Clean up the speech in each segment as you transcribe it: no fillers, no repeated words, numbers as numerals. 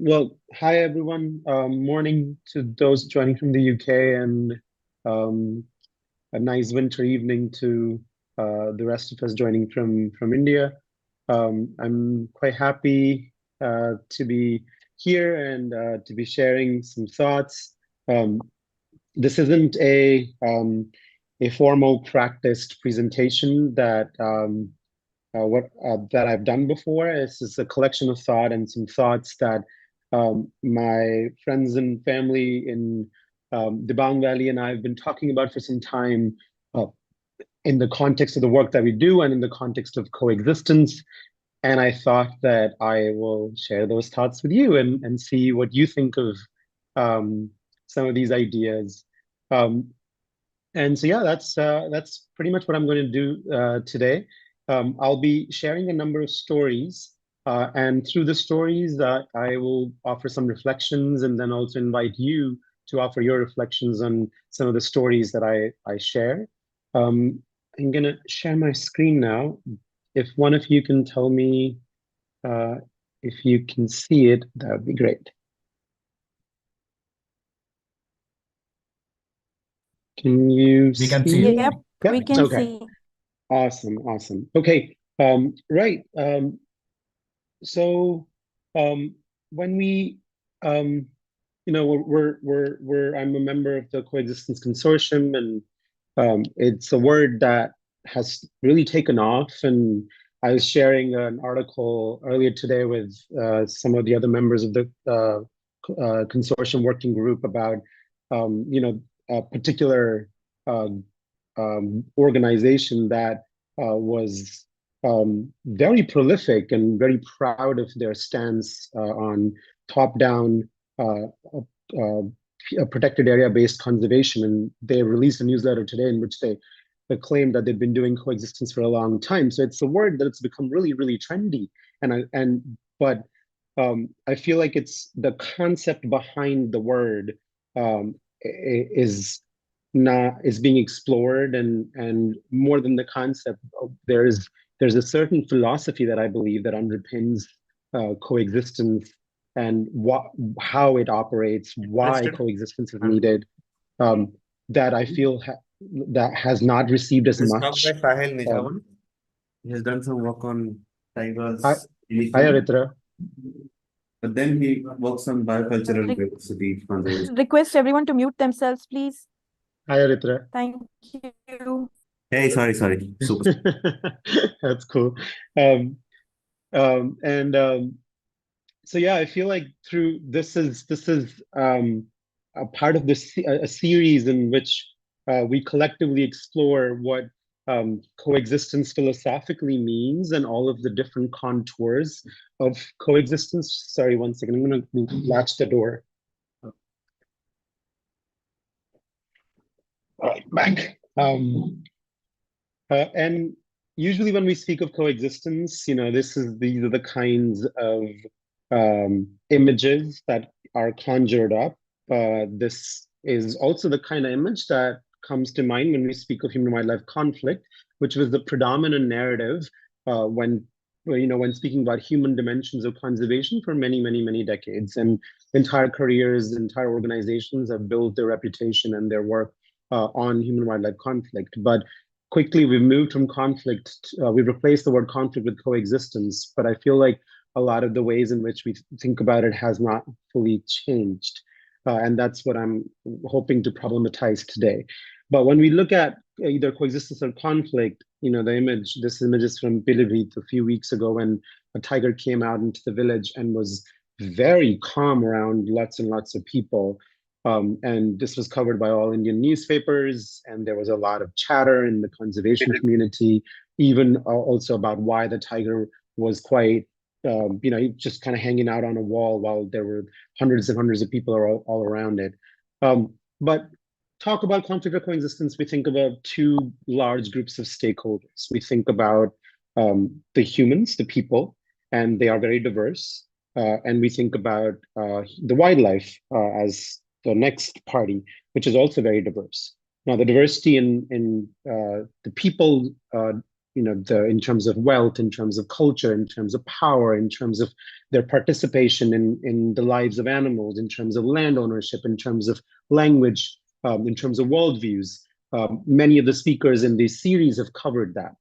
Well, hi everyone. Morning to those joining from the UK, and um, a nice winter evening to the rest of us joining from India. I'm quite happy to be here and to be sharing some thoughts. Um, this isn't a formal practiced presentation that I've done before. This is a collection of thought and some thoughts that my friends and family in Debang Valley and I have been talking about for some time uh, in the context of the work that we do and in the context of coexistence. And I thought that I will share those thoughts with you and see what you think of um, some of these ideas. Um, and so, yeah, that's pretty much what I'm going to do today. I'll be sharing a number of stories, and through the stories, I will offer some reflections, and then also invite you to offer your reflections on some of the stories that I share. Um, I'm going to share my screen now. If one of you can tell me uh, if you can see it, that would be great. Can you We can see see it? it. Yep, Yeah. we can Okay. see. Awesome. Awesome. Okay. Right. So um, when we, um, I'm a member of the Coexistence Consortium, and it's a word that has really taken off. And I was sharing an article earlier today with some of the other members of the consortium working group about, a particular uh, organization that was very prolific and very proud of their stance on top-down uh, uh, protected area-based conservation. And they released a newsletter today in which they claim that they've been doing coexistence for a long time. So it's a word that's become really, really trendy. But I feel like it's the concept behind the word is not is being explored, and more than the concept, there's a certain philosophy that I believe that underpins coexistence and how it operates, why Interested? coexistence is And needed, that I feel that has not received as this talk by much. Sahil Um, Nijhawan. He has done some work on I, tigers I, initially, Aritra. but then he works on biocultural Re- diversity conservation. Request everyone to mute themselves, please. Hi, Aritra. Thank you. Hey, sorry. Super. That's cool. Um, and So yeah, I feel like through this is a part of a series in which we collectively explore what coexistence philosophically means and all of the different contours of coexistence. Sorry, one second. I'm going to latch the door. All right, back. And usually when we speak of coexistence, these are the kinds of images that are conjured up. This is also the kind of image that comes to mind when we speak of human-wildlife conflict, which was the predominant narrative when speaking about human dimensions of conservation for many, many, many decades. And entire careers, entire organizations have built their reputation and their work on human-wildlife conflict. But quickly we've moved from conflict, we've replaced the word conflict with coexistence, but I feel like a lot of the ways in which we think about it has not fully changed. And that's what I'm hoping to problematize today. But when we look at either coexistence or conflict, this image is from Pilibhit a few weeks ago when a tiger came out into the village and was very calm around lots and lots of people. And this was covered by all Indian newspapers, and there was a lot of chatter in the conservation community, even also about why the tiger was quite, just kind of hanging out on a wall while there were hundreds and hundreds of people all around it. But talk about conflict or coexistence, we think about two large groups of stakeholders. We think about the humans, the people, and they are very diverse. And we think about the wildlife as the next party, which is also very diverse. Now, the diversity in the people in terms of wealth, in terms of culture, in terms of power, in terms of their participation in the lives of animals, in terms of land ownership, in terms of language, in terms of worldviews. Many of the speakers in this series have covered that.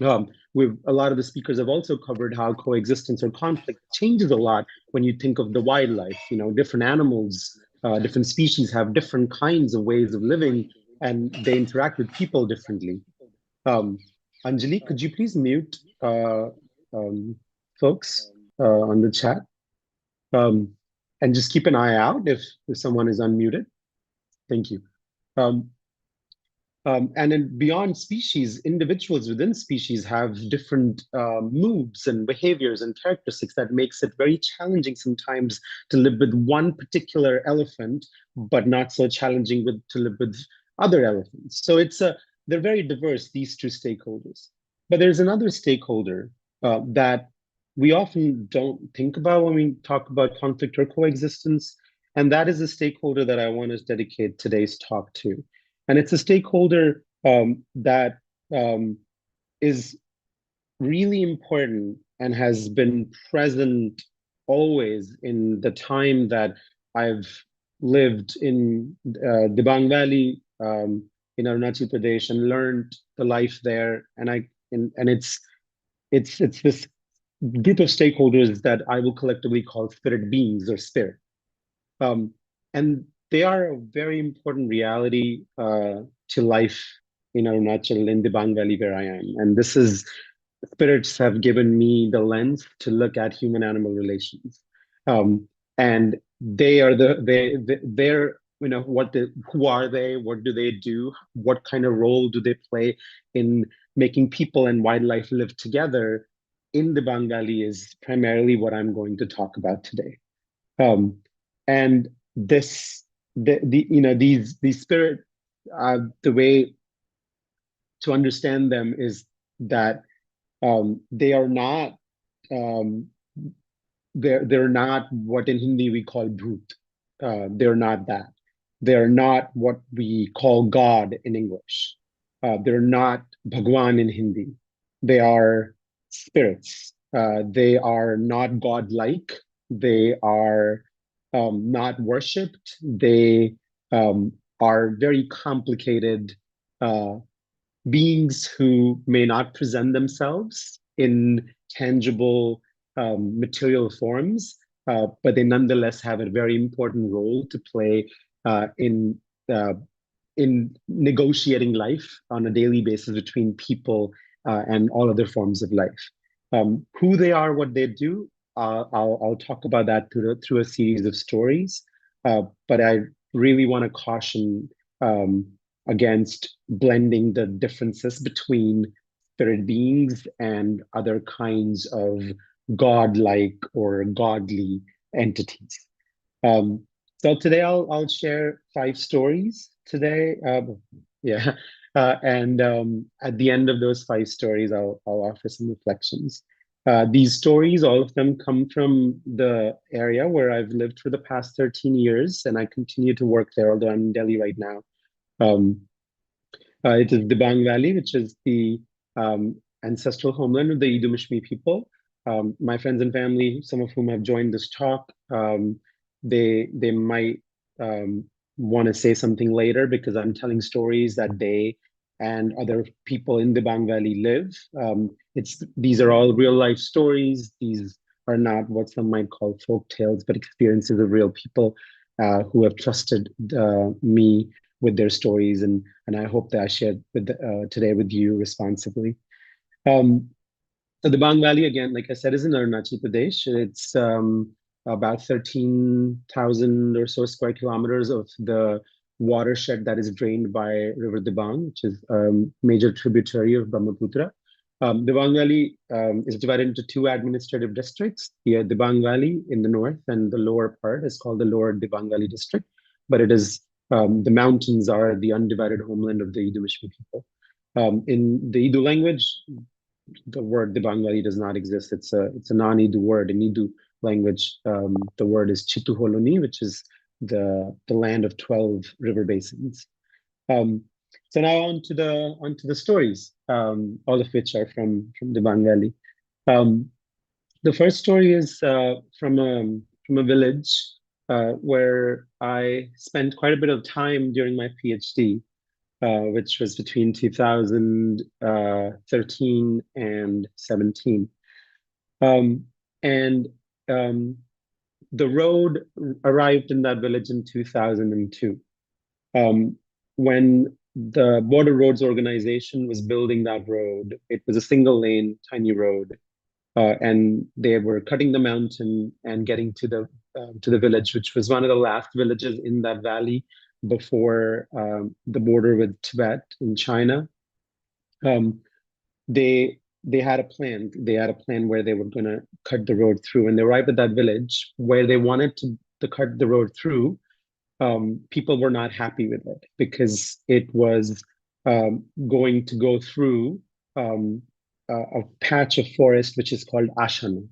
A lot of the speakers have also covered how coexistence or conflict changes a lot when you think of the wildlife. Different animals, different species have different kinds of ways of living, and they interact with people differently. Anjali, could you please mute folks on the chat? And just keep an eye out if someone is unmuted. Thank you. And then beyond species, individuals within species have different moods and behaviors and characteristics that makes it very challenging sometimes to live with one particular elephant, but not so challenging to live with other elephants. So they're very diverse, these two stakeholders. But there's another stakeholder that we often don't think about when we talk about conflict or coexistence, and that is a stakeholder that I want to dedicate today's talk to. And it's a stakeholder that is really important and has been present always in the time that I've lived in Debang Valley in Arunachal Pradesh and learned the life there. And it's this group of stakeholders that I will collectively call spirit beings or spirit. And they are a very important reality to life in Arunachal, in Debang Valley, where I am. And spirits have given me the lens to look at human-animal relations. And they're, who are they? What do they do? What kind of role do they play in making people and wildlife live together in Debang Valley is primarily what I'm going to talk about today. And these spirit, the way to understand them is that they are not they're not what in Hindi we call brute. They're not that. They're not what we call God in English. They're not Bhagwan in Hindi. They are spirits. They are not godlike. They are not worshipped. They are very complicated beings who may not present themselves in tangible material forms, but they nonetheless have a very important role to play in negotiating life on a daily basis between people and all other forms of life. Who they are, what they do, I'll talk about that through a series of stories. But I really want to caution against blending the differences between spirit beings and other kinds of godlike or godly entities. So today I'll share 5 stories today. And at the end of those 5 stories, I'll offer some reflections. These stories, all of them come from the area where I've lived for the past 13 years, and I continue to work there, although I'm in Delhi right now. It is Debang Valley, which is the ancestral homeland of the Idumishmi people. My friends and family, some of whom have joined this talk, they might want to say something later because I'm telling stories that they and other people in Debang Valley live. These are all real life stories. These are not what some might call folk tales, but experiences of real people who have trusted me with their stories, and I hope that I shared today with you responsibly. So the Debang Valley, again, like I said, is in Arunachal Pradesh. It's about 13,000 or so square kilometers of the watershed that is drained by River Debang, which is a major tributary of Brahmaputra. Debang Valley is divided into 2 administrative districts. The Debang Valley in the north and the lower part is called the Lower Debang Valley District, but it is the mountains are the undivided homeland of the Idumishmi people. In the Idu language, the word Debang Valley does not exist. It's a non-Idu word. In Idu language, the word is Chituholoni, which is the land of 12 river basins. So now on to the stories, all of which are from Debang Valley. Um, the first story is from a village where I spent quite a bit of time during my PhD, which was between 2013 and 17. Um, and the road arrived in that village in 2002. When the Border Roads Organization was building that road, it was a single lane, tiny road, and they were cutting the mountain and getting to the village, which was one of the last villages in that valley before the border with Tibet in China. Um, they had a plan. They had a plan where they were going to cut the road through, and they arrived at that village where they wanted to cut the road through. People were not happy with it because it was going to go through a patch of forest which is called Ashana.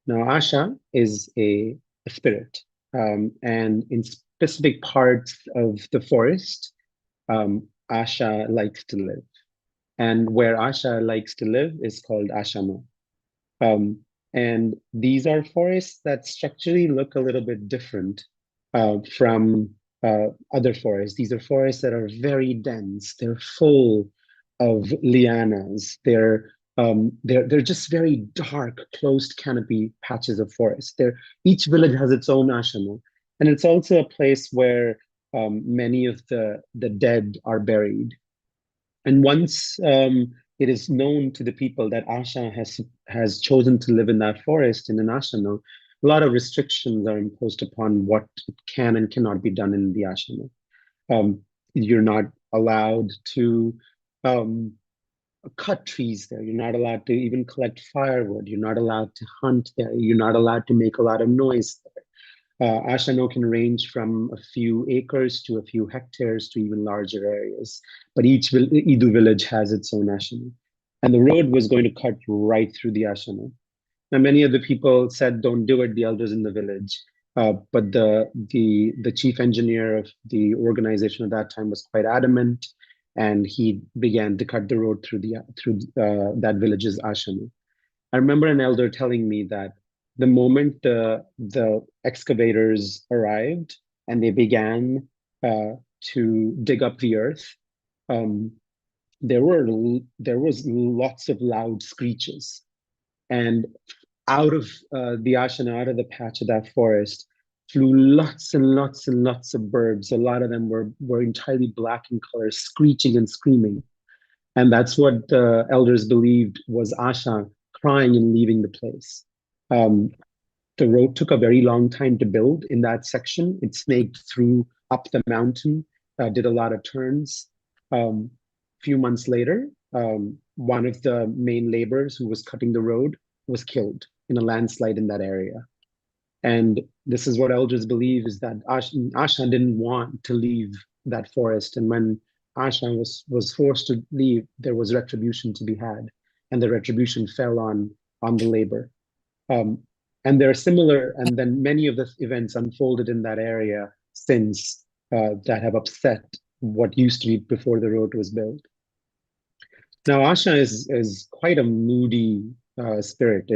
Now, Asha is a spirit, and in specific parts of the forest, Asha likes to live. And where Asha likes to live is called Ashana. Um, and these are forests that structurally look a little bit different from other forests. These are forests that are very dense. They're full of lianas. They're just very dark, closed canopy patches of forest. Each village has its own ashana, and it's also a place where many of the dead are buried. And once it is known to the people that Asha has chosen to live in that forest in an ashana, a lot of restrictions are imposed upon what can and cannot be done in the ashana. You're not allowed to um, cut trees there. You're not allowed to even collect firewood. You're not allowed to hunt there. You're not allowed to make a lot of noise there. Ashano can range from a few acres to a few hectares to even larger areas. But each Idu village has its own ashana. And the road was going to cut right through the ashana. Now, many of the people said, "Don't do it," the elders in the village. But the chief engineer of the organization at that time was quite adamant, and he began to cut the road through that village's ashana. I remember an elder telling me that the moment the excavators arrived and they began to dig up the earth, um, there was lots of loud screeches, and out of the ashana, out of the patch of that forest, flew lots and lots and lots of birds. A lot of them were entirely black in color, screeching and screaming. And that's what the elders believed was Asha crying and leaving the place. Um, the road took a very long time to build in that section. It snaked through up the mountain, did a lot of turns. Few months later, one of the main laborers who was cutting the road was killed in a landslide in that area. And this is what elders believe is that Asha didn't want to leave that forest. And when Asha was forced to leave, there was retribution to be had. And the retribution fell on the labor. Um, and they're similar, and then many of the events unfolded in that area since that have upset what used to be before the road was built. Now, Asha is quite a moody spirit.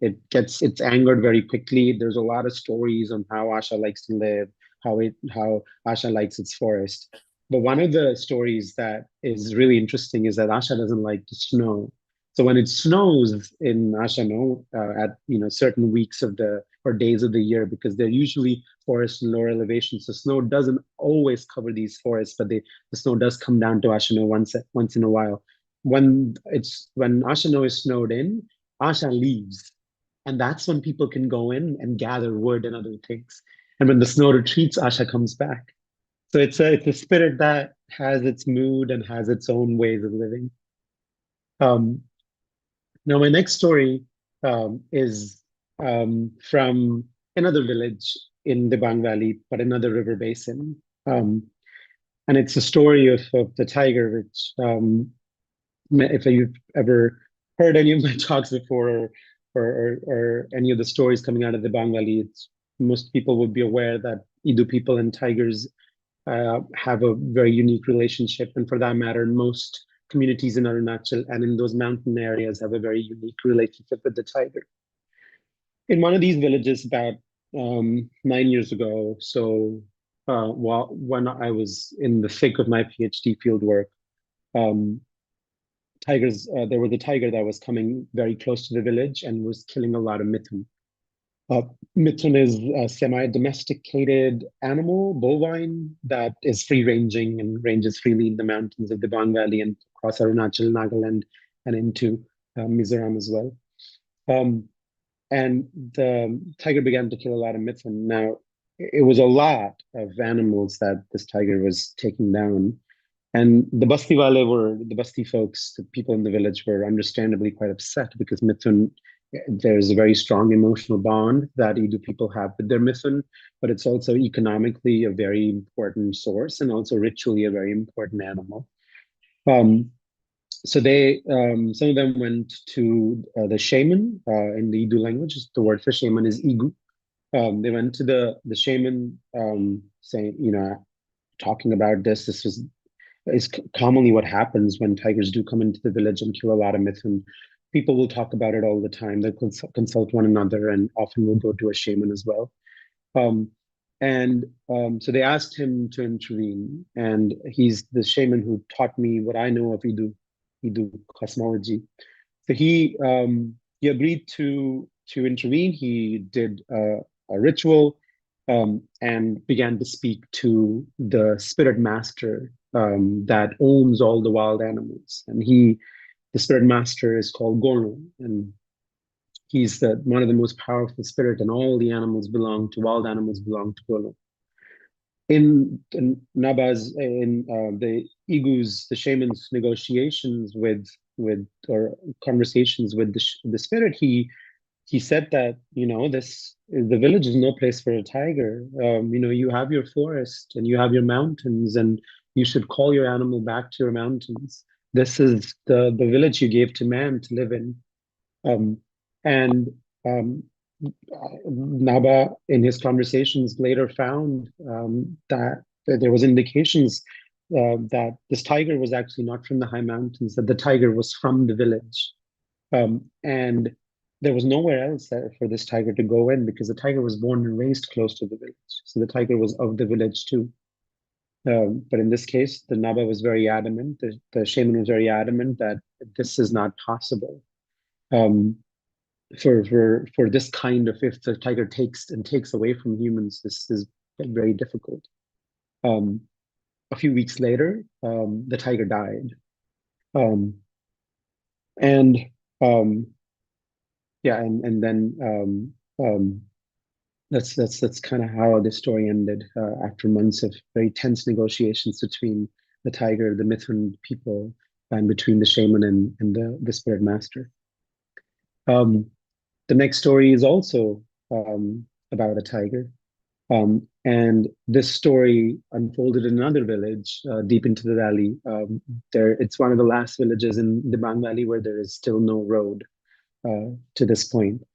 It's angered very quickly. There's a lot of stories on how Asha likes to live, how Asha likes its forest. But one of the stories that is really interesting is that Asha doesn't like to snow. So when it snows in Ashano at certain weeks of the or days of the year, because they're usually forests in lower elevations, so snow doesn't always cover these forests, but the snow does come down to Ashano once in a while. When Ashano is snowed in, Asha leaves, and that's when people can go in and gather wood and other things. And when the snow retreats, Asha comes back. So it's a spirit that has its mood and has its own ways of living. Um, Now, my next story is from another village in the Debang Valley, but another river basin. And it's a story of the tiger, which, if you've ever heard any of my talks before or any of the stories coming out of the Debang Valley, most people would be aware that Idu people and tigers have a very unique relationship. And for that matter, most communities in Arunachal and in those mountain areas have a very unique relationship with the tiger. In one of these villages about 9 years ago, so when I was in the thick of my PhD fieldwork, um, there was a tiger that was coming very close to the village and was killing a lot of mithun. Uh, Mithun is a semi-domesticated animal, bovine, that is free-ranging and ranges freely in the mountains of the Debang Valley and across Arunachal, Nagaland, and into Mizoram as well. And the tiger began to kill a lot of mithun. Now, it was a lot of animals that this tiger was taking down. And the Basti folks, the people in the village, were understandably quite upset because mithun, there's a very strong emotional bond that Idu people have with their mithun, but it's also economically a very important source and also ritually a very important animal. So some of them went to the shaman in the Idu language. The word for shaman is Igu. They went to the shaman, saying, talking about this. This is commonly what happens when tigers do come into the village and kill a lot of mithun. People will talk about it all the time. They consult one another, and often will go to a shaman as well. So they asked him to intervene, and he's the shaman who taught me what I know of Idu cosmology. So he agreed to intervene. He did a ritual and began to speak to the spirit master that owns all the wild animals. And the spirit master is called Gono, and he's one of the most powerful spirit, and all the wild animals belong to Gono. In Nabas, in the Igus, the shaman's negotiations or conversations with the spirit, he said that, the village is no place for a tiger. You have your forest and you have your mountains, and you should call your animal back to your mountains. This is the village you gave to man to live in. And Naba, in his conversations, later found that there was indications that this tiger was actually not from the high mountains, that the tiger was from the village. And there was nowhere else for this tiger to go in, because the tiger was born and raised close to the village. So the tiger was of the village too. But in this case, the Naba was very adamant, the shaman was very adamant that this is not possible. For this kind of, if the tiger takes away from humans, this is very difficult. A few weeks later, the tiger died. That's kind of how the story ended after months of very tense negotiations between the tiger, the Mithun people, and between the shaman and the spirit master. The next story is also about a tiger. And this story unfolded in another village deep into the valley. It's one of the last villages in the Debang Valley where there is still no road to this point.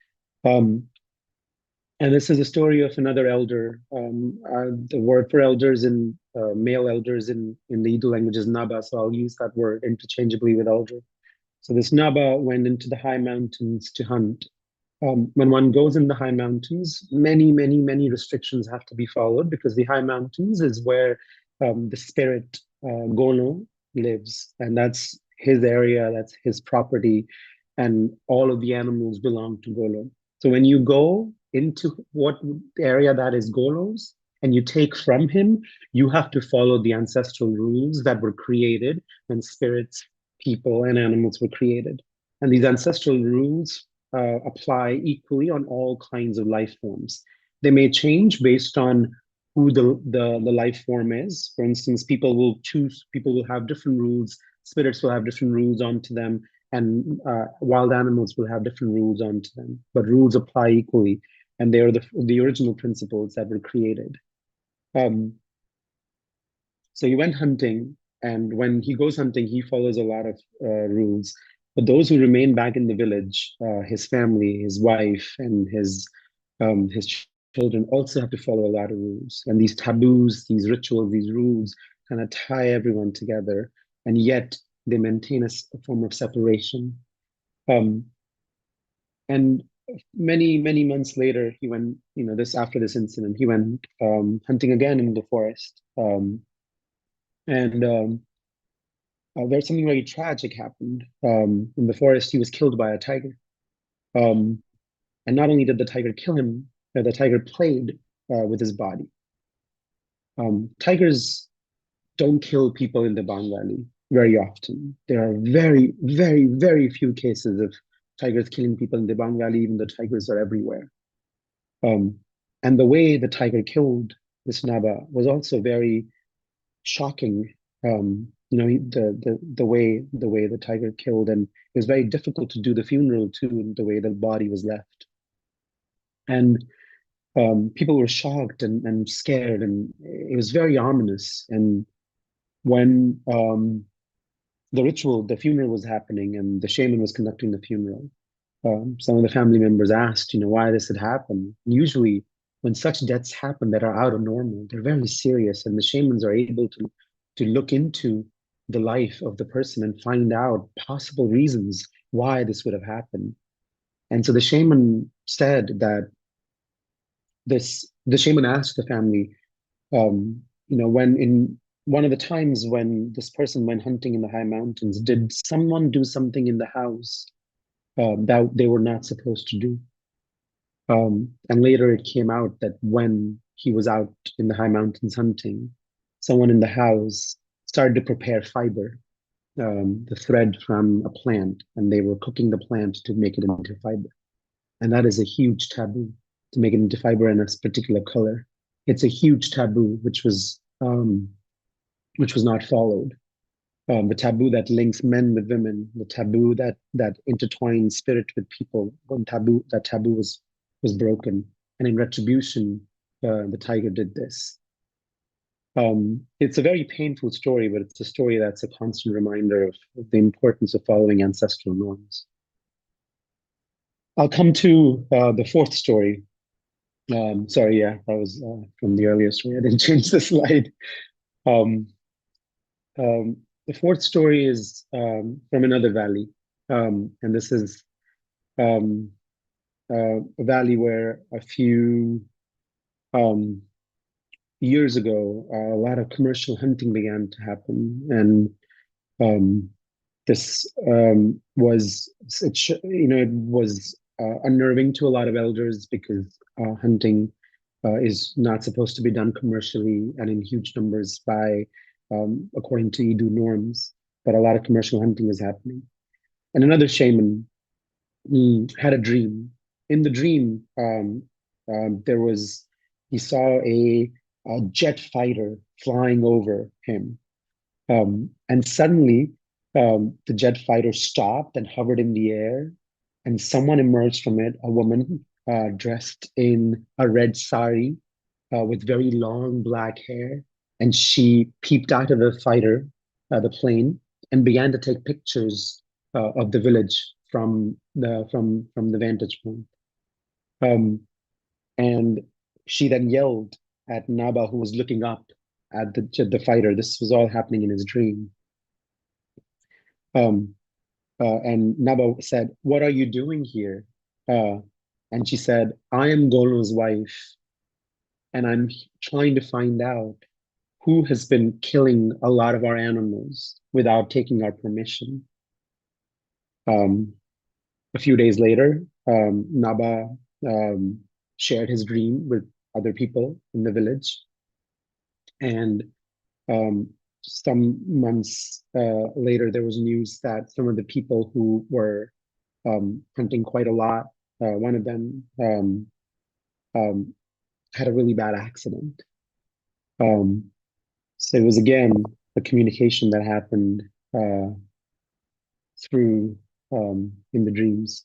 And this is a story of another elder. The word for elders male elders in the Idu language is Naba, so I'll use that word interchangeably with elder. So this Naba went into the high mountains to hunt. When one goes in the high mountains, many, many, many restrictions have to be followed, because the high mountains is where the spirit Gono lives, and that's his area, that's his property, and all of the animals belong to Golo. So when you go into what area that is Golo's and you take from him, you have to follow the ancestral rules that were created when spirits, people, and animals were created. And these ancestral rules apply equally on all kinds of life forms. They may change based on who the life form is. For instance, people will have different rules, spirits will have different rules onto them, and wild animals will have different rules onto them. But rules apply equally, and they are the original principles that were created. So he went hunting, and when he goes hunting, he follows a lot of rules. But those who remain back in the village, his family, his wife, and his children also have to follow a lot of rules. And these taboos, these rituals, these rules kind of tie everyone together. And yet they maintain a form of separation. Um, and many months later, he went, after this incident, he went hunting again in the forest. And there's something very tragic happened. In the forest, he was killed by a tiger. Um, and not only did the tiger kill him, the tiger played with his body. Tigers don't kill people in the Debang Valley very often. There are very, very, very few cases of tigers killing people in the Debang Valley, even though tigers are everywhere. And the way the tiger killed this Naba was also very shocking. The way the tiger killed, and it was very difficult to do the funeral too, the way the body was left. And people were shocked and scared, and it was very ominous. And when the funeral was happening, and the shaman was conducting the funeral, some of the family members asked, why this had happened. And usually, when such deaths happen that are out of normal, they're very serious, and the shamans are able to look into the life of the person and find out possible reasons why this would have happened. And so the shaman said that the shaman asked the family, when in one of the times when this person went hunting in the high mountains, did someone do something in the house that they were not supposed to do? And later it came out that when he was out in the high mountains hunting, someone in the house started to prepare fiber, the thread from a plant, and they were cooking the plant to make it into fiber. And that is a huge taboo, to make it into fiber in a particular color. It's a huge taboo, which was not followed. The taboo that links men with women, the taboo that intertwines spirit with people. That taboo was broken, and in retribution, the tiger did this. It's a very painful story, but it's a story that's a constant reminder of the importance of following ancestral norms. I'll come to the fourth story. Sorry, yeah, that was from the earlier story. I didn't change the slide. Um, the fourth story is from another valley, and this is a valley where a few years ago, a lot of commercial hunting began to happen, and this was it was unnerving to a lot of elders, because hunting is not supposed to be done commercially and in huge numbers according to Idu norms, but a lot of commercial hunting is happening. And another shaman had a dream. In the dream, he saw a jet fighter flying over him. And suddenly, the jet fighter stopped and hovered in the air, and someone emerged from it, a woman dressed in a red sari with very long black hair. And she peeped out of the plane, and began to take pictures of the village from the vantage point. And she then yelled at Naba, who was looking up at the fighter. This was all happening in his dream. And Naba said, "What are you doing here?" And she said, "I am Golo's wife, and I'm trying to find out who has been killing a lot of our animals without taking our permission." A few days later, Naba shared his dream with other people in the village. And some months later, there was news that some of the people who were hunting quite a lot, one of them had a really bad accident. So it was again a communication that happened through in the dreams.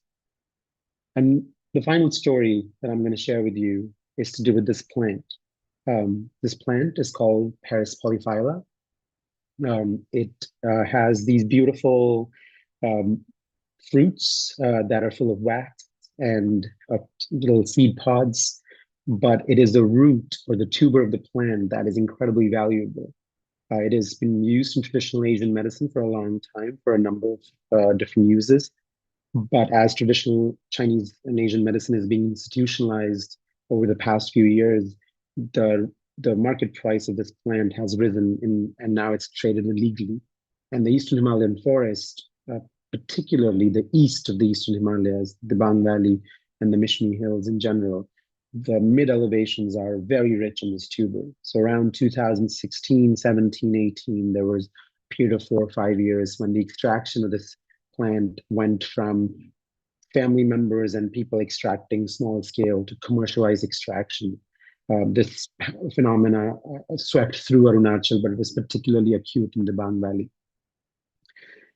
And the final story that I'm going to share with you is to do with this plant. This plant is called Paris polyphylla. It has these beautiful fruits that are full of wax and little seed pods but it is the root or the tuber of the plant that is incredibly valuable. It has been used in traditional Asian medicine for a long time for a number of different uses. But as traditional Chinese and Asian medicine is being institutionalized over the past few years, the market price of this plant has risen and now it's traded illegally. And the Eastern Himalayan forest, particularly the east of the Eastern Himalayas, the Debang Valley and the Mishmi Hills in general, the mid elevations are very rich in this tuber. So around 2016, 17, 18, there was a period of 4 or 5 years when the extraction of this plant went from family members and people extracting small scale to commercialized extraction. This phenomena swept through Arunachal, but it was particularly acute in the Debang Valley.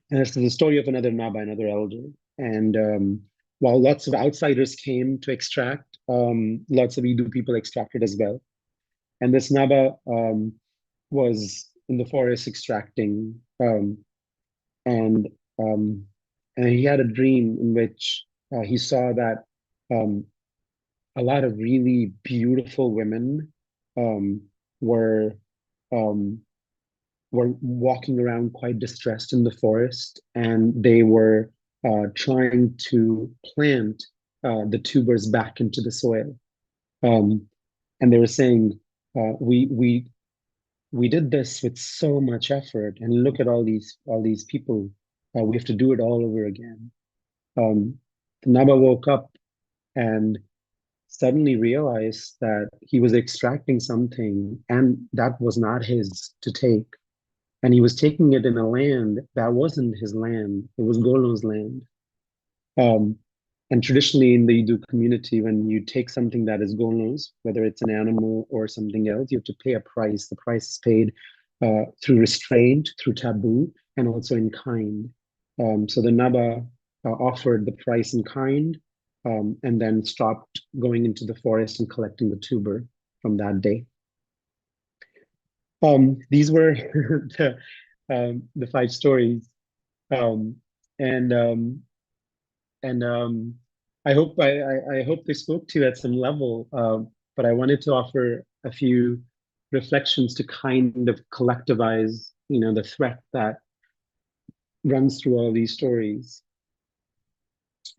And this is the story of another Naba, another elder. And while lots of outsiders came to extract, lots of Idu people extracted as well. And this Naba was in the forest extracting, and he had a dream in which he saw that a lot of really beautiful women were walking around quite distressed in the forest, and they were trying to plant the tubers back into the soil. And they were saying, we did this with so much effort, and look at all these people. We have to do it all over again. The Naba woke up and suddenly realized that he was extracting something and that was not his to take. And he was taking it in a land that wasn't his land. It was Golo's land. And traditionally in the Idu community, when you take something that is Golo's, whether it's an animal or something else, you have to pay a price. The price is paid through restraint, through taboo, and also in kind. So the Naba offered the price in kind, and then stopped going into the forest and collecting the tuber from that day. These were the 5 stories, and I hope I hope they spoke to you at some level. But I wanted to offer a few reflections to kind of collectivize, the threat that runs through all these stories.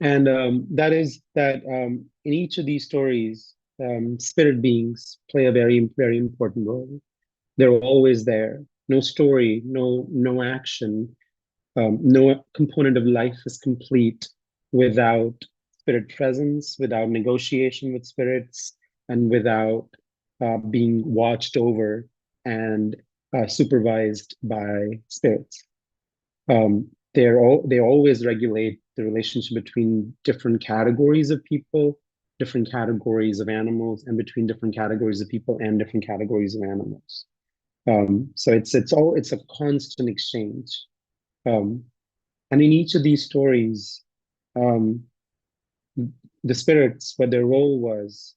And that is that in each of these stories, spirit beings play a very, very important role. They're always there. No story, no action, no component of life is complete without spirit presence, without negotiation with spirits, and without being watched over and supervised by spirits. They always regulate the relationship between different categories of people, different categories of animals, and between different categories of people and different categories of animals. So it's a constant exchange. And in each of these stories, the spirits, what their role was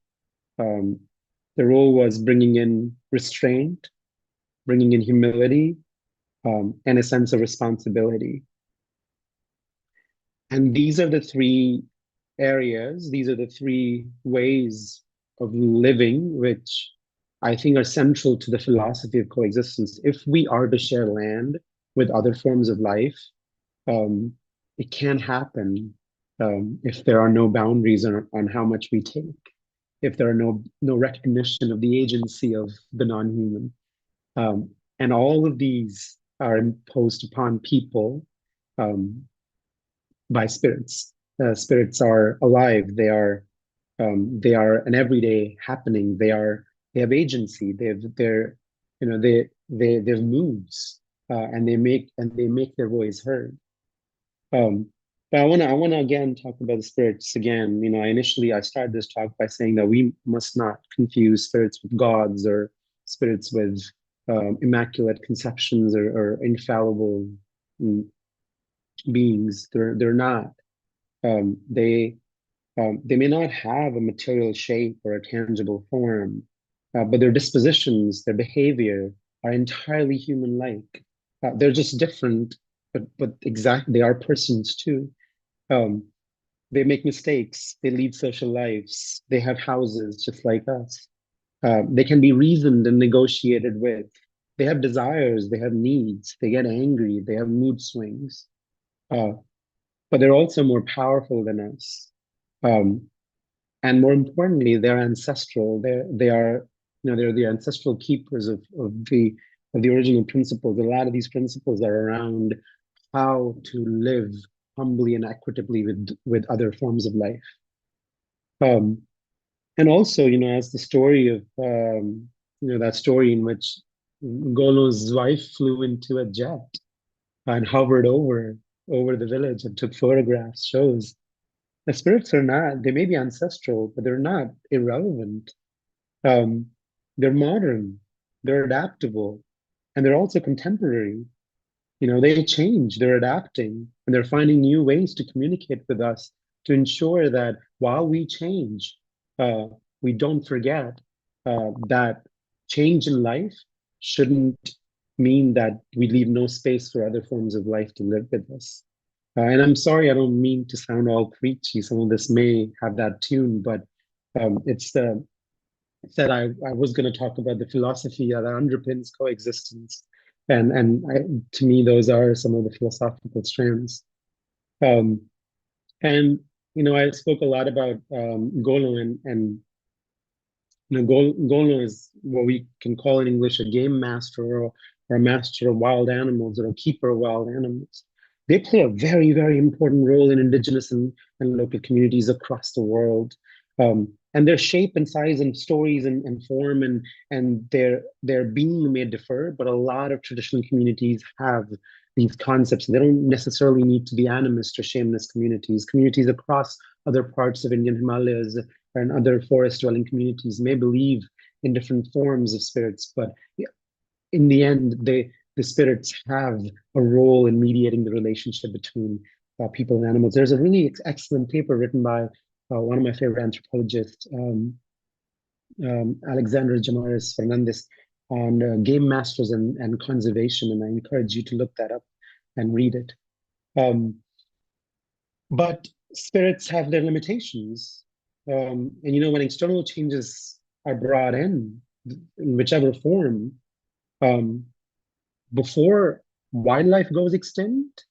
bringing in restraint, bringing in humility, and a sense of responsibility. And these are the 3 areas, these are the 3 ways of living, which I think are central to the philosophy of coexistence. If we are to share land with other forms of life, it can't happen if there are no boundaries on how much we take, if there are no recognition of the agency of the non-human. And all of these are imposed upon people by spirits. Spirits are alive. They are an everyday happening. They have agency. They have moods, and they make their voice heard. But I wanna again talk about the spirits again. I started this talk by saying that we must not confuse spirits with gods or spirits with immaculate conceptions or infallible beings. They're not. They may not have a material shape or a tangible form, but their dispositions, their behavior are entirely human-like. They're just different, but exactly they are persons too. They make mistakes. They lead social lives. They have houses just like us. They can be reasoned and negotiated with. They have desires. They have needs. They get angry. They have mood swings. Uh, but they're also more powerful than us. Um, and more importantly, they're ancestral. They are, they're the ancestral keepers of the original principles. A lot of these principles are around how to live humbly and equitably with other forms of life. Um, and also, as the story of that story in which Golo's wife flew into a jet and hovered over the village and took photographs shows the spirits are not, they may be ancestral, but they're not irrelevant. Um, they're modern, they're adaptable, and they're also contemporary. They change, they're adapting, and they're finding new ways to communicate with us to ensure that while we change, uh, we don't forget that change in life shouldn't mean that we leave no space for other forms of life to live with us. And I'm sorry, I don't mean to sound all preachy. Some of this may have that tune, but it's said I was going to talk about the philosophy that underpins coexistence, and to me those are some of the philosophical strands. Um, and I spoke a lot about Golo, and Golo is what we can call in English a game master, or a master of wild animals, or a keeper of wild animals. They play a very, very important role in indigenous and local communities across the world. And their shape and size and stories and form and their being may differ, but a lot of traditional communities have these concepts. They don't necessarily need to be animist or shameless communities. Communities across other parts of Indian Himalayas and other forest dwelling communities may believe in different forms of spirits, but in the end, the spirits have a role in mediating the relationship between people and animals. There's a really excellent paper written by one of my favorite anthropologists, Alexandra Jamaris Fernandez, on game masters and conservation, and I encourage you to look that up and read it. But spirits have their limitations. And when external changes are brought in whichever form, before wildlife goes extinct,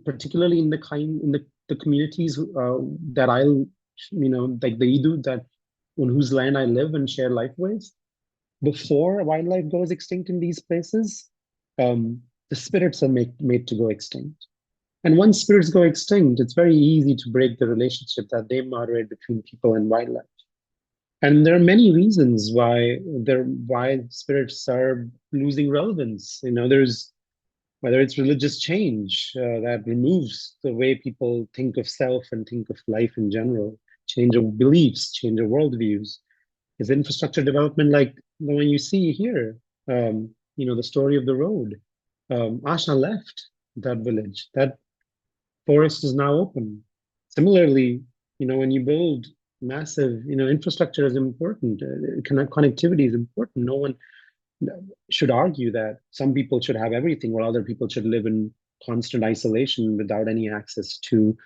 particularly in the communities that like the Idu that on whose land I live and share life with, before wildlife goes extinct in these places, the spirits are made to go extinct. And once spirits go extinct, it's very easy to break the relationship that they moderate between people and wildlife. And there are many reasons why spirits are losing relevance. There's whether it's religious change that removes the way people think of self and think of life in general, change of beliefs, change of worldviews. Is infrastructure development like the one you see here? The story of the road. Asha left that village. That forest is now open. Similarly, when you build massive, infrastructure is important. Connectivity is important. No one should argue that some people should have everything while other people should live in constant isolation without any access to,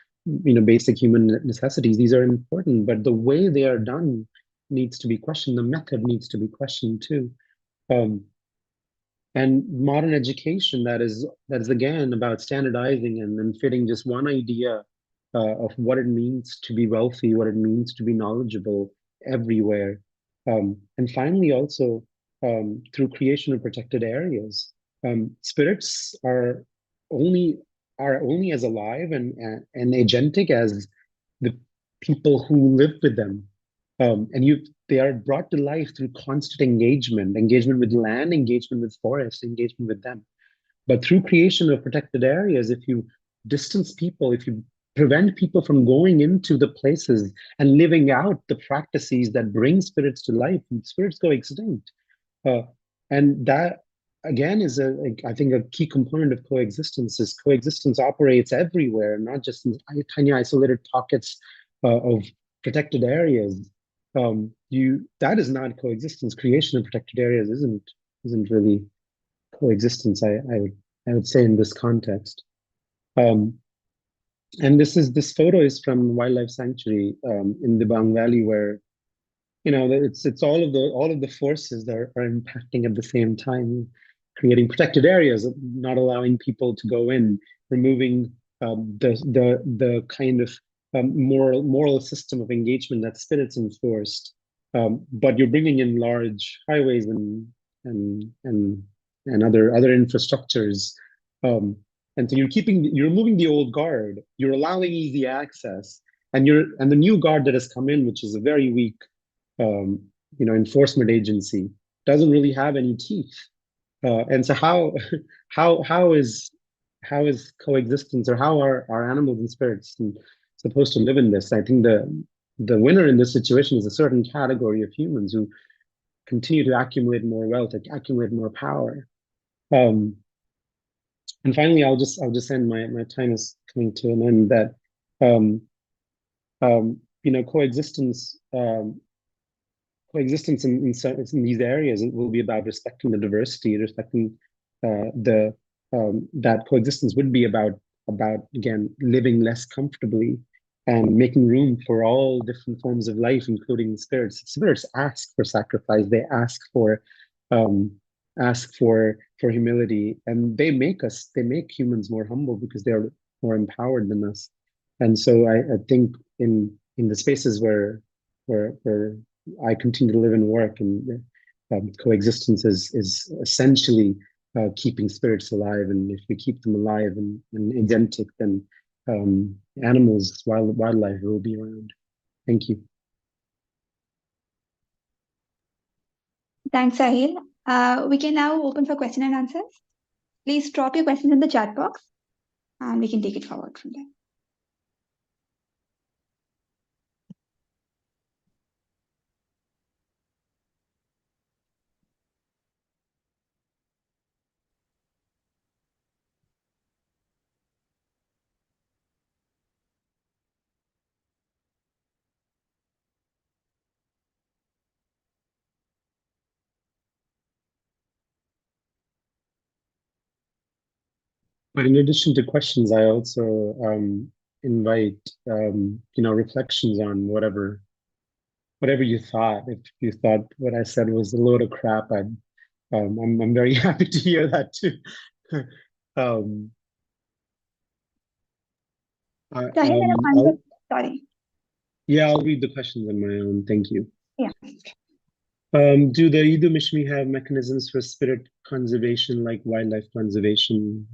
basic human necessities. These are important, but the way they are done needs to be questioned. The method needs to be questioned too. And modern education that is again about standardizing and fitting just one idea of what it means to be wealthy, what it means to be knowledgeable everywhere. And finally, also through creation of protected areas, spirits are only as alive and agentic as the people who live with them. And they are brought to life through constant engagement with land, engagement with forest, engagement with them. But through creation of protected areas, if you distance people, if you prevent people from going into the places and living out the practices that bring spirits to life, spirits go extinct. Uh, and that again is I think a key component of coexistence. Is coexistence operates everywhere, not just in tiny isolated pockets of protected areas. That is not coexistence. Creation of protected areas isn't really coexistence. I would say in this context. Um, And this photo is from wildlife sanctuary in Debang Valley, where it's all of the forces that are impacting at the same time, creating protected areas, not allowing people to go in, removing the kind of moral system of engagement that spirits enforced. But you're bringing in large highways and and and other infrastructures. Um, and so you're removing the old guard, you're allowing easy access, and the new guard that has come in, which is a very weak um, enforcement agency, doesn't really have any teeth. And so how how is how is coexistence, or how are animals and spirits supposed to live in this? I think the winner in this situation is a certain category of humans who continue to accumulate more wealth, accumulate more power. Um, and finally, I'll just end, my time is coming to an end, that coexistence, in these areas, it will be about respecting the diversity, respecting the that coexistence would be about again living less comfortably and making room for all different forms of life, including spirits. Spirits ask for sacrifice. They um, ask for humility, and they make humans more humble because they're more empowered than us. And so I think in the spaces where I continue to live and work, and coexistence is essentially keeping spirits alive. And if we keep them alive and identical, then wildlife will be around. Thank you. Thanks, Sahil. We can now open for question and answers. Please drop your questions in the chat box and we can take it forward from there. But in addition to questions, I also invite reflections on whatever you thought. If you thought what I said was a load of crap, I'm very happy to hear that too. um, Sahil, sorry. Yeah, I'll read the questions on my own. Thank you. Yeah. Do the Idu Mishmi have mechanisms for spirit conservation like wildlife conservation?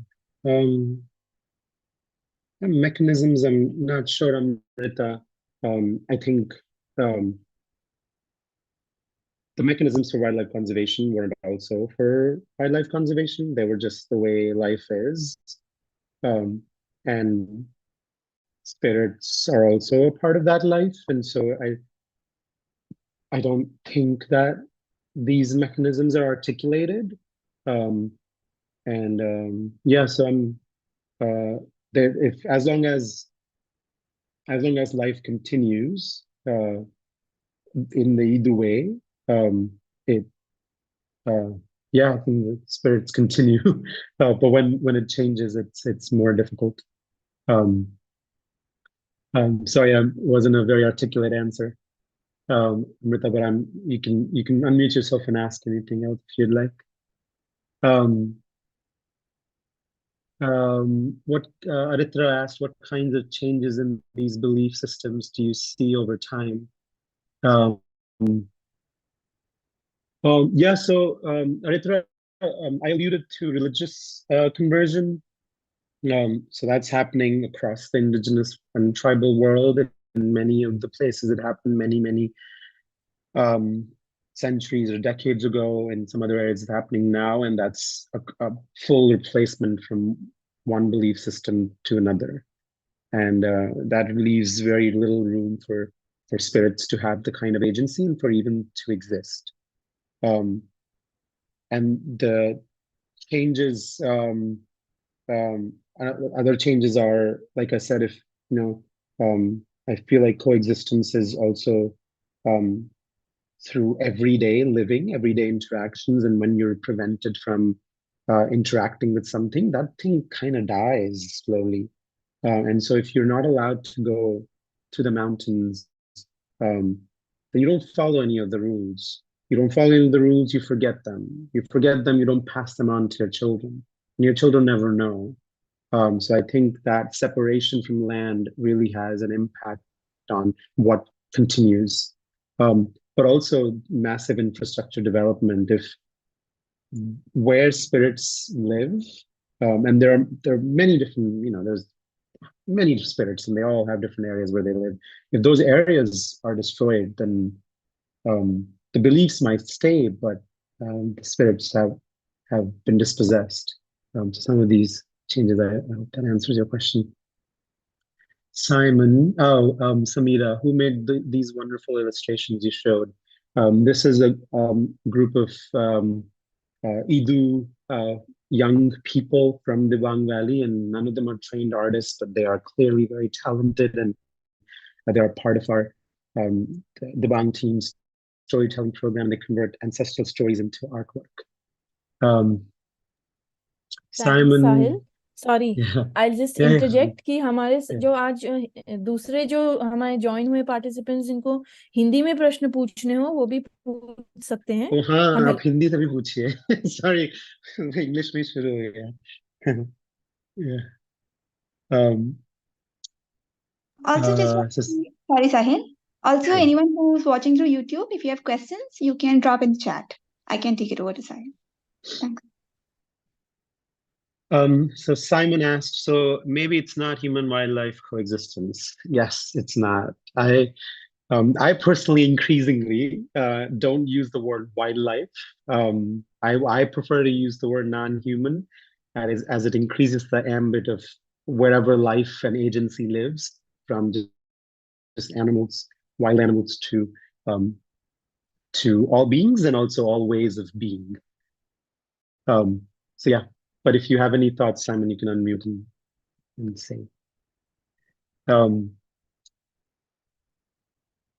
Mechanisms, I'm not sure, Amrita. I think the mechanisms for wildlife conservation weren't also for wildlife conservation. They were just the way life is. And spirits are also a part of that life. And so I don't think that these mechanisms are articulated. Yeah, so I'm there, if as long as life continues in the either way, it yeah, I think the spirits continue. But when it changes, it's more difficult. Sorry, I wasn't a very articulate answer, Amrita, but you can unmute yourself and ask anything else if you'd like. What Aritra asked, what kinds of changes in these belief systems do you see over time? Um, yeah, so Aritra, I alluded to religious conversion. So that's happening across the indigenous and tribal world. In many of the places it happened many um, centuries or decades ago. In some other areas it's happening now, and that's a full replacement from one belief system to another. And that leaves very little room for spirits to have the kind of agency and for even to exist. And the changes, other changes are, like I said, if I feel like coexistence is also through everyday living, everyday interactions, and when you're prevented from interacting with something, that thing kind of dies slowly. And so if you're not allowed to go to the mountains, then you don't follow any of the rules. You don't follow any of the rules, you forget them. You forget them, you don't pass them on to your children. And your children never know. So I think that separation from land really has an impact on what continues. But also massive infrastructure development. If where spirits live, and there are many different, there's many spirits and they all have different areas where they live. If those areas are destroyed, then the beliefs might stay, but the spirits have been dispossessed. So some of these changes, I hope that answers your question. Simon, Samira, who made these wonderful illustrations you showed. This is a group of Idu young people from Debang Valley, and none of them are trained artists, but they are clearly very talented, and they are part of our Debang team's storytelling program. They convert ancestral stories into artwork. Thanks, Simon, Sahil. Sorry, yeah, I'll just yeah, interject कि हमारे yeah. जो आज दूसरे जो हमारे join हुए participants जिनको हिंदी में प्रश्न पूछने हो वो भी पूछ सकते हैं. तो हाँ, हम आप हिंदी से भी पूछिए. Sorry, इंग्लिश में शुरू हो गया. Yeah. Also, just sorry, Sahil. Also, Sure. anyone who's watching through YouTube, if you have questions, you can drop in the chat. I can take it over to Sahil. Thanks. So Simon asked, so maybe it's not human wildlife coexistence. Yes, it's not. I personally increasingly don't use the word wildlife. I prefer to use the word non-human, that is, as it increases the ambit of wherever life and agency lives, from just animals, wild animals, to all beings and also all ways of being. So yeah, but if you have any thoughts, Simon, you can unmute and say.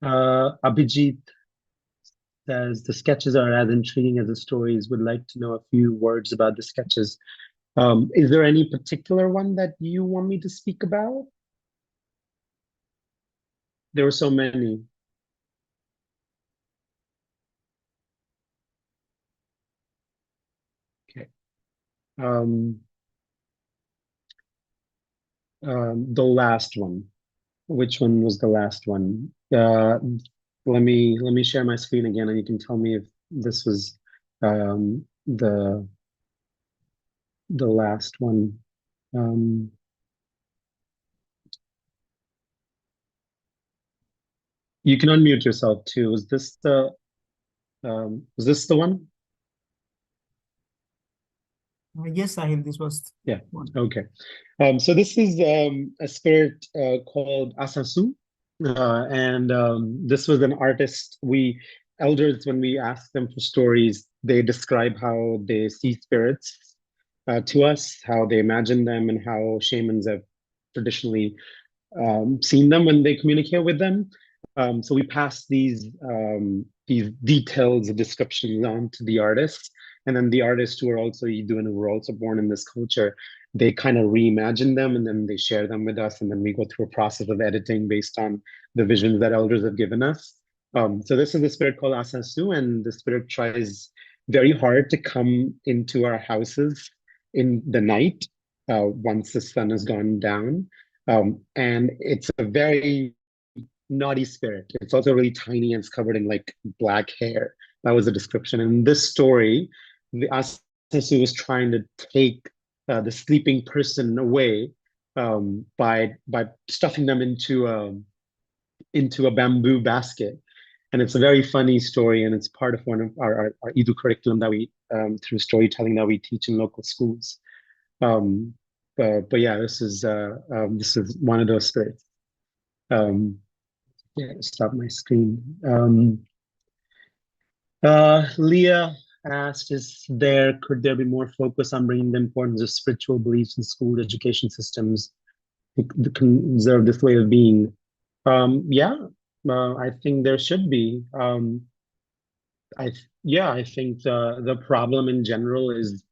Abhijit says the sketches are as intriguing as the stories. Would like to know a few words about the sketches. Is there any particular one that you want me to speak about? There were so many. Okay. The last one. Which one was the last one? Let me share my screen again, and you can tell me if this was the last one. You can unmute yourself too. Was this the one? Yes, Sahil, this was Yeah. one. Okay. So this is a spirit called Asasu, and this was an artist. Elders, when we ask them for stories, they describe how they see spirits to us, how they imagine them, and how shamans have traditionally seen them when they communicate with them. So we pass these details of descriptions on to the artists, and then the artists who are also Idu and who were also born in this culture, they kind of reimagine them and then they share them with us, and then we go through a process of editing based on the visions that elders have given us. So this is the spirit called Asasu, and the spirit tries very hard to come into our houses in the night once the sun has gone down. And it's a very naughty spirit. It's also really tiny and it's covered in like black hair. That was the description. In this story, the Asasu was trying to take the sleeping person away by stuffing them into a bamboo basket. And it's a very funny story, and it's part of one of our Idu curriculum that we through storytelling that we teach in local schools. But yeah, this is one of those spirits. Yeah, stop my screen. Leah asked, could there be more focus on bringing the importance of spiritual beliefs in school education systems to conserve this way of being? Yeah, I think there should be. I think the problem in general is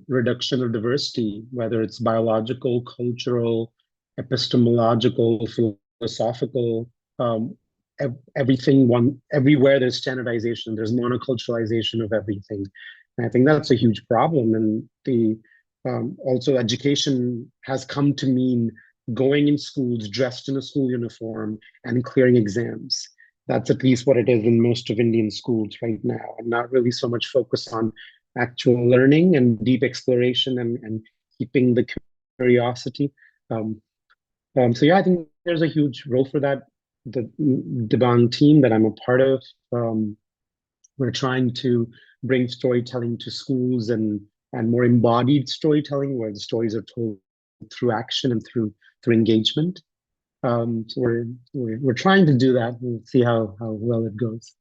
reduction of diversity, whether it's biological, cultural, epistemological, philosophical, everything everywhere there's standardization, there's monoculturalization of everything. And I think that's a huge problem. And the also education has come to mean going in schools dressed in a school uniform and clearing exams. That's at least what it is in most of Indian schools right now, and not really so much focus on actual learning and deep exploration and keeping the curiosity. So yeah, I think there's a huge role for that. The Debang team that I'm a part of, we're trying to bring storytelling to schools and more embodied storytelling, where the stories are told through action and through engagement. So we're trying to do that. We'll see how well it goes.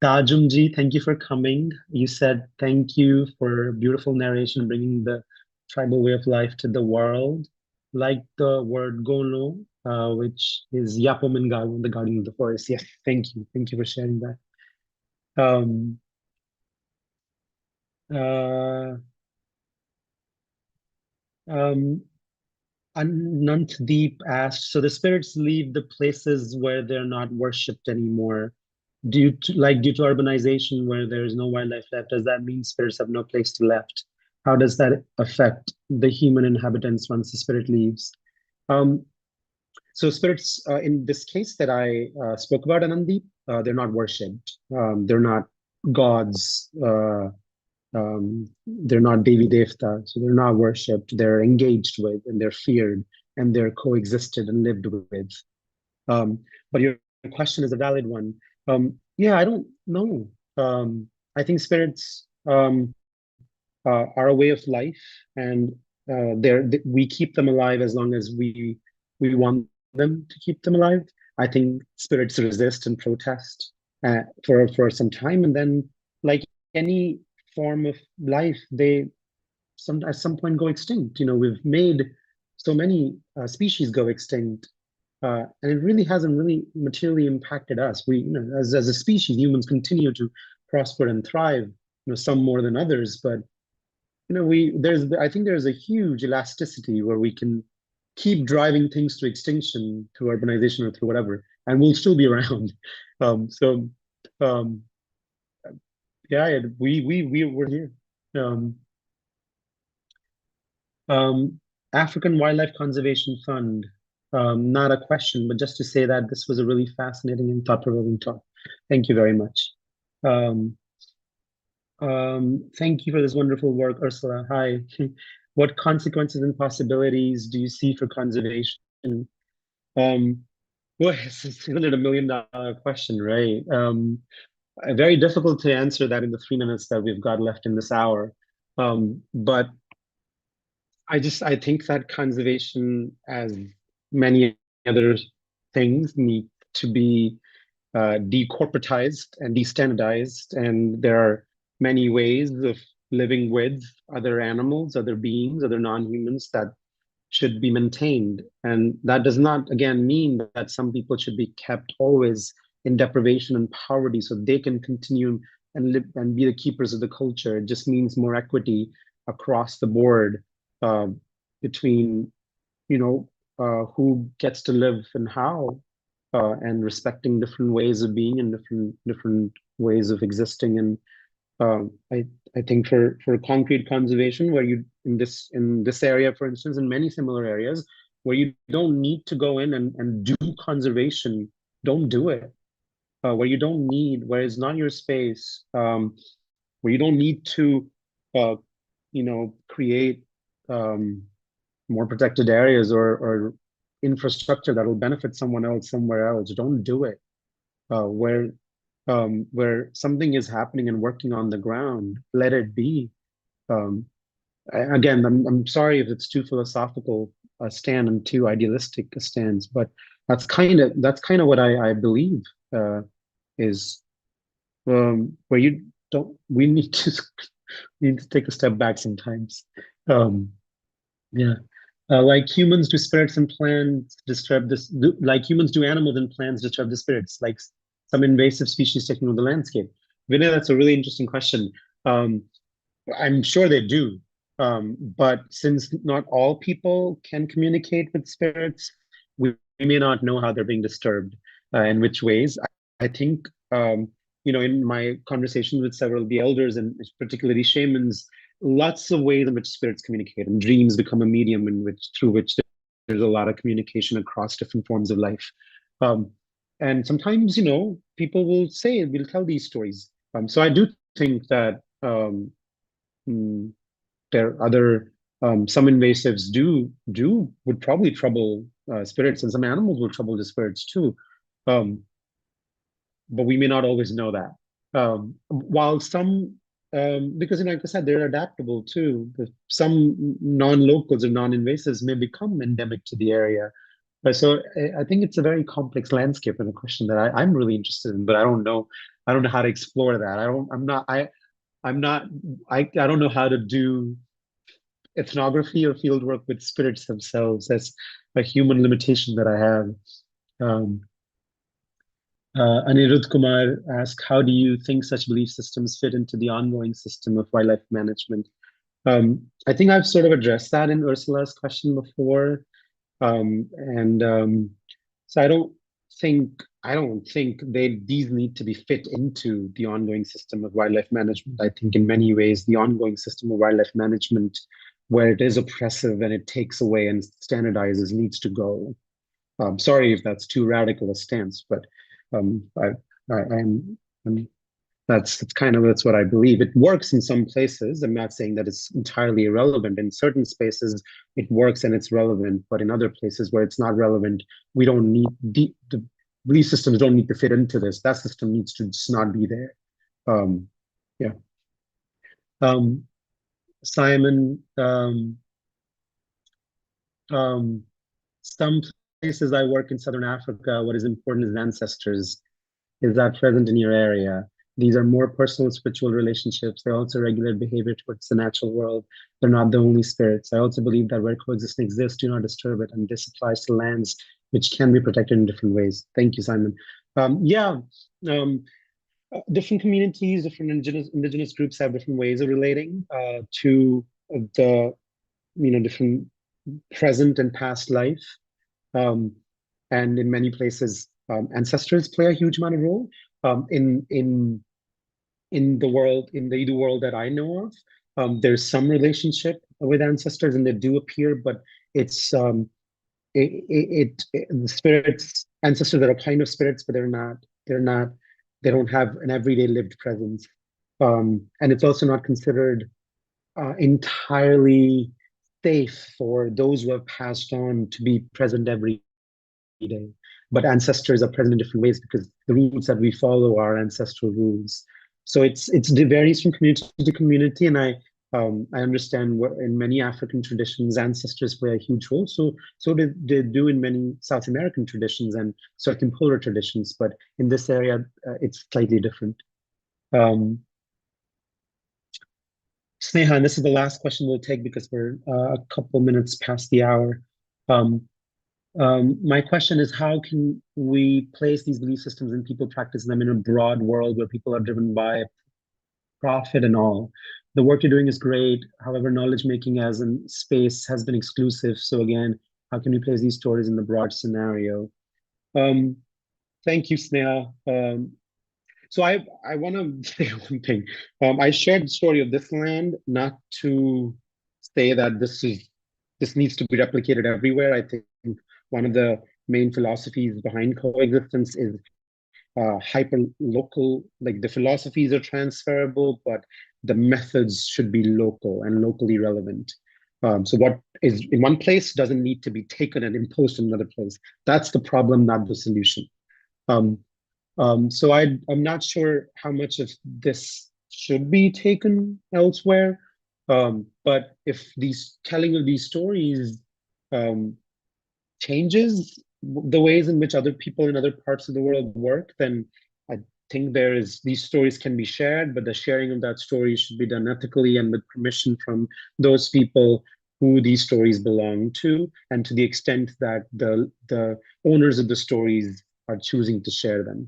Tajumji, thank you for coming. You said thank you for beautiful narration, bringing the tribal way of life to the world. Like the word gono, which is Yapomingal, the guardian of the forest. Yes, thank you. Thank you for sharing that. Anantdeep asked, so the spirits leave the places where they're not worshipped anymore due to urbanization, where there is no wildlife left. Does that mean spirits have no place to left? How does that affect the human inhabitants once the spirit leaves? So spirits, in this case that I spoke about, Ananddeep, they're not worshipped. They're not gods. They're not Devi Devta, so they're not worshipped. They're engaged with, and they're feared, and they're coexisted and lived with. But your question is a valid one. Yeah, I don't know. I think spirits are a way of life, and we keep them alive as long as we want them to keep them alive. I think spirits resist and protest for some time, and then, like any form of life, they at some point go extinct. We've made so many species go extinct, and it really hasn't really materially impacted us. We, as a species, humans continue to prosper and thrive. Some more than others, but I think there's a huge elasticity where we can keep driving things to extinction through urbanization or through whatever, and we'll still be around. Yeah, we're here. African Wildlife Conservation Fund. Not a question, but just to say that this was a really fascinating and thought-provoking talk. Thank you very much. Thank you for this wonderful work, Ursula. Hi. What consequences and possibilities do you see for conservation? Well, isn't it $1 million question, right? Very difficult to answer that in the 3 minutes that we've got left in this hour. But I think that conservation, as many other things, need to be decorporatized and destandardized, and there are many ways of living with other animals, other beings, other non-humans that should be maintained. And that does not, again, mean that some people should be kept always in deprivation and poverty so they can continue and live and be the keepers of the culture. It just means more equity across the board between, who gets to live and how, and respecting different ways of being and different ways of existing. And I think for concrete conservation, where you in this area, for instance, in many similar areas where you don't need to go in and do conservation, don't do it. Where you don't need, where it's not your space, where you don't need to, create more protected areas or infrastructure that will benefit someone else somewhere else. Don't do it. Where something is happening and working on the ground, let it be. Again, I'm sorry if it's too philosophical a stand and too idealistic a stance, but that's kind of what I believe is where we need to take a step back sometimes. Yeah. Like humans, do spirits and plants disturb this? Like humans, do animals and plants disturb the spirits? Like some invasive species taking over the landscape? Vinay, that's a really interesting question. I'm sure they do. But since not all people can communicate with spirits, we may not know how they're being disturbed, in which ways. I think, in my conversations with several of the elders and particularly shamans, lots of ways in which spirits communicate, and dreams become a medium through which there's a lot of communication across different forms of life. And sometimes, people will tell these stories. So I do think that there are other some invasives would probably trouble spirits, and some animals will trouble the spirits too. But we may not always know that. While some, because like I said, they're adaptable too. Some non-locals or non-invasives may become endemic to the area. So I think it's a very complex landscape and a question that I'm really interested in, but I don't know how to explore that. I don't know how to do ethnography or field work with spirits themselves. That's a human limitation that I have. Anirudh Kumar asked, how do you think such belief systems fit into the ongoing system of wildlife management? I think I've sort of addressed that in Ursula's question before. So I don't think these need to be fit into the ongoing system of wildlife management. I think in many ways, the ongoing system of wildlife management, where it is oppressive and it takes away and standardizes, needs to go. Sorry if that's too radical a stance, but that's what I believe. It works in some places. I'm not saying that it's entirely irrelevant. In certain spaces, it works and it's relevant, but in other places where it's not relevant, we don't need the belief systems don't need to fit into this. That system needs to just not be there. Yeah. Simon, some places I work in Southern Africa, what is important is ancestors. Is that present in your area? These are more personal spiritual relationships. They also regulate behavior towards the natural world. They're not the only spirits. I also believe that where coexistence exists, do not disturb it. And this applies to lands which can be protected in different ways. Thank you, Simon. Different communities, different indigenous groups have different ways of relating to the different present and past life. And in many places, ancestors play a huge amount of role. In the Idu world that I know of, there's some relationship with ancestors, and they do appear, but it's the spirits, ancestors that are kind of spirits, but they don't have an everyday lived presence, and it's also not considered entirely safe for those who have passed on to be present every day. But ancestors are present in different ways because the rules that we follow are ancestral rules. So it varies from community to community, and I understand in many African traditions, ancestors play a huge role. So they do in many South American traditions and certain polar traditions, but in this area, it's slightly different. Sneha, and this is the last question we'll take because we're a couple minutes past the hour. My question is, how can we place these belief systems and people practice them in a broad world where people are driven by profit and all? The work you're doing is great. However, knowledge making as in space has been exclusive. So again, how can we place these stories in the broad scenario? Thank you, Sneha. So I want to say one thing. I shared the story of this land not to say that this needs to be replicated everywhere. I think one of the main philosophies behind coexistence is hyper-local. Like the philosophies are transferable, but the methods should be local and locally relevant. So what is in one place doesn't need to be taken and imposed in another place. That's the problem, not the solution. So I'm not sure how much of this should be taken elsewhere. But if telling of these stories changes the ways in which other people in other parts of the world work, then I think these stories can be shared, but the sharing of that story should be done ethically and with permission from those people who these stories belong to, and to the extent that the owners of the stories are choosing to share them.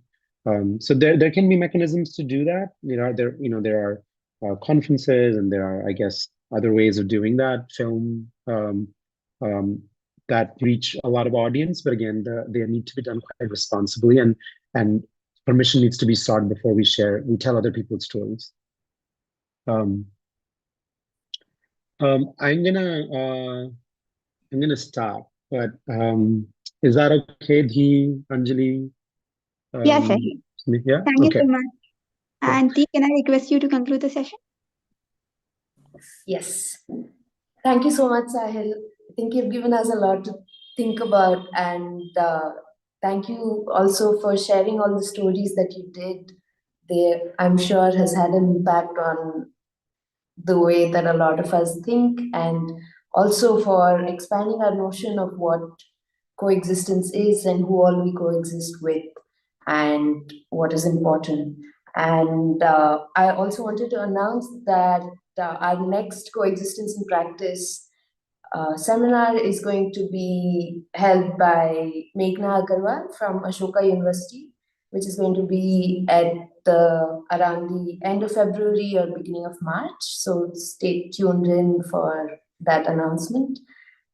So there can be mechanisms to do that. There are conferences, and there are, I guess, other ways of doing that, film that reach a lot of audience, but again, they need to be done quite responsibly, and permission needs to be sought before we tell other people's stories. I'm gonna stop, but is that okay, Dhi, Anjali? Yes, sir. Yeah. Thank you Okay. so much. And Dee, can I request you to conclude the session? Yes. Thank you so much, Sahil. I think you've given us a lot to think about, and thank you also for sharing all the stories that you did. I'm sure, has had an impact on the way that a lot of us think, and also for expanding our notion of what coexistence is and who all we coexist with and what is important. And I also wanted to announce that our next Coexistence in Practice seminar is going to be held by Meghna Agarwal from Ashoka University, which is going to be at around the end of February or beginning of March. So stay tuned in for that announcement.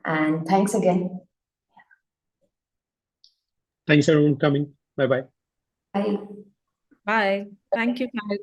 And thanks again. Thanks everyone for coming. Bye-bye. Bye. Bye. Thank you, Sahil.